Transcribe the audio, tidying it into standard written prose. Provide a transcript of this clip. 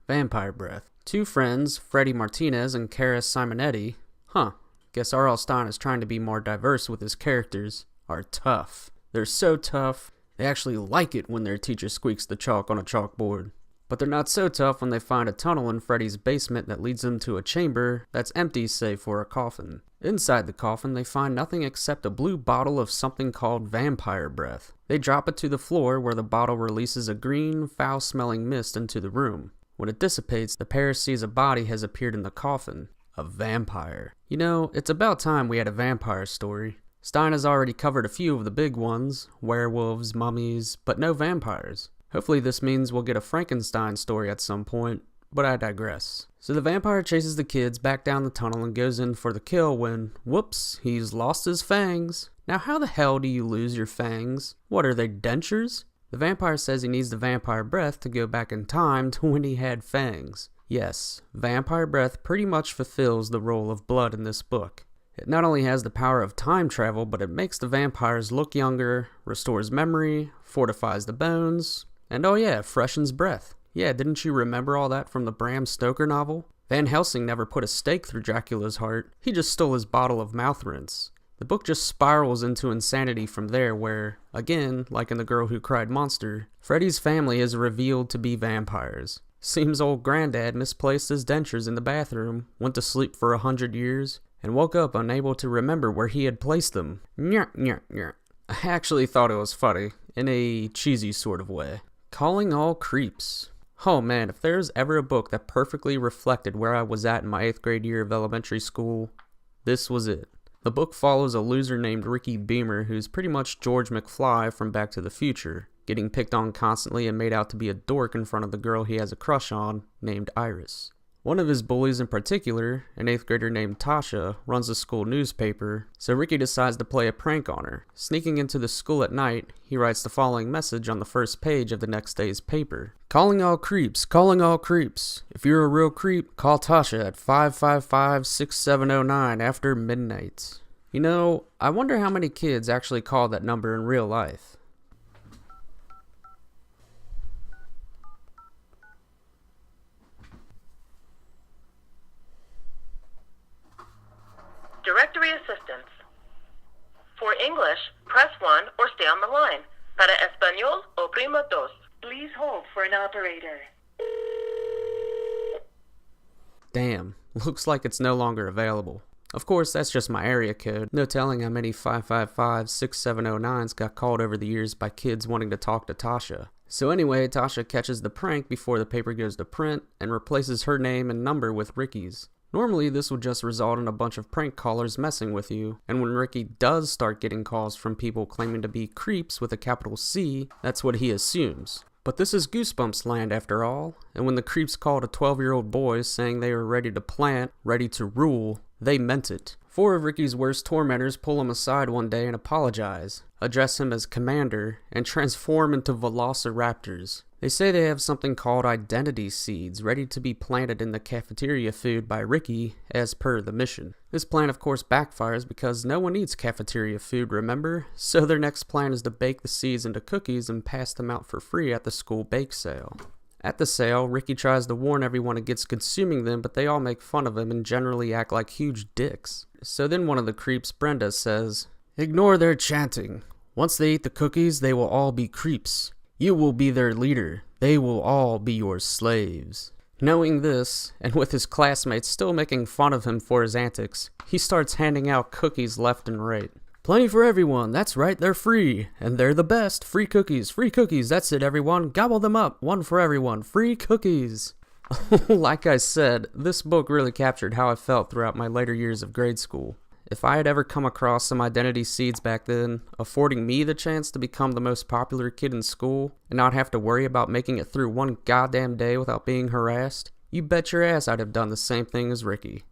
Vampire breath. Two friends, Freddie Martinez and Kara Simonetti, guess R.L. Stine is trying to be more diverse with his characters, are tough. They're so tough, they actually like it when their teacher squeaks the chalk on a chalkboard. But they're not so tough when they find a tunnel in Freddy's basement that leads them to a chamber that's empty save for a coffin. Inside the coffin, they find nothing except a blue bottle of something called vampire breath. They drop it to the floor where the bottle releases a green, foul-smelling mist into the room. When it dissipates, the pair sees a body has appeared in the coffin. A vampire. You know, it's about time we had a vampire story. Stine has already covered a few of the big ones, werewolves, mummies, but no vampires. Hopefully this means we'll get a Frankenstein story at some point, but I digress. So the vampire chases the kids back down the tunnel and goes in for the kill when, whoops, he's lost his fangs. Now how the hell do you lose your fangs? What are they, dentures? The vampire says he needs the vampire breath to go back in time to when he had fangs. Yes, vampire breath pretty much fulfills the role of blood in this book. It not only has the power of time travel, but it makes the vampires look younger, restores memory, fortifies the bones, and oh yeah, freshens breath. Yeah, didn't you remember all that from the Bram Stoker novel? Van Helsing never put a stake through Dracula's heart, he just stole his bottle of mouth rinse. The book just spirals into insanity from there where, again, like in The Girl Who Cried Monster, Freddy's family is revealed to be vampires. Seems old granddad misplaced his dentures in the bathroom, went to sleep for 100 years, and woke up unable to remember where he had placed them. Nyah, nyah, nyah. I actually thought it was funny, in a cheesy sort of way. Calling All Creeps. Oh man, if there's ever a book that perfectly reflected where I was at in my 8th grade year of elementary school, this was it. The book follows a loser named Ricky Beamer who's pretty much George McFly from Back to the Future, getting picked on constantly and made out to be a dork in front of the girl he has a crush on, named Iris. One of his bullies in particular, an 8th grader named Tasha, runs the school newspaper, so Ricky decides to play a prank on her. Sneaking into the school at night, he writes the following message on the first page of the next day's paper. Calling all creeps, calling all creeps. If you're a real creep, call Tasha at 555-6709 after midnight. You know, I wonder how many kids actually call that number in real life. Directory assistance. For English, press 1 or stay on the line. Para español, oprima dos. Please hold for an operator. Damn, looks like it's no longer available. Of course, that's just my area code. No telling how many 555-6709s got called over the years by kids wanting to talk to Tasha. So anyway, Tasha catches the prank before the paper goes to print and replaces her name and number with Ricky's. Normally, this would just result in a bunch of prank callers messing with you, and when Ricky does start getting calls from people claiming to be creeps with a capital C, that's what he assumes. But this is Goosebumps land after all, and when the creeps called a 12-year-old boy saying they were ready to plant, ready to rule, they meant it. 4 of Ricky's worst tormentors pull him aside one day and apologize, address him as Commander, and transform into velociraptors. They say they have something called identity seeds ready to be planted in the cafeteria food by Ricky as per the mission. This plan of course backfires because no one eats cafeteria food, remember? So their next plan is to bake the seeds into cookies and pass them out for free at the school bake sale. At the sale, Ricky tries to warn everyone against consuming them, but they all make fun of him and generally act like huge dicks. So then one of the creeps, Brenda, says, "Ignore their chanting. Once they eat the cookies, they will all be creeps. You will be their leader. They will all be your slaves." Knowing this, and with his classmates still making fun of him for his antics, he starts handing out cookies left and right. Plenty for everyone, that's right, they're free. And they're the best, free cookies, that's it everyone, gobble them up, one for everyone, free cookies. Like I said, this book really captured how I felt throughout my later years of grade school. If I had ever come across some identity seeds back then, affording me the chance to become the most popular kid in school, and not have to worry about making it through one goddamn day without being harassed, you bet your ass I'd have done the same thing as Ricky.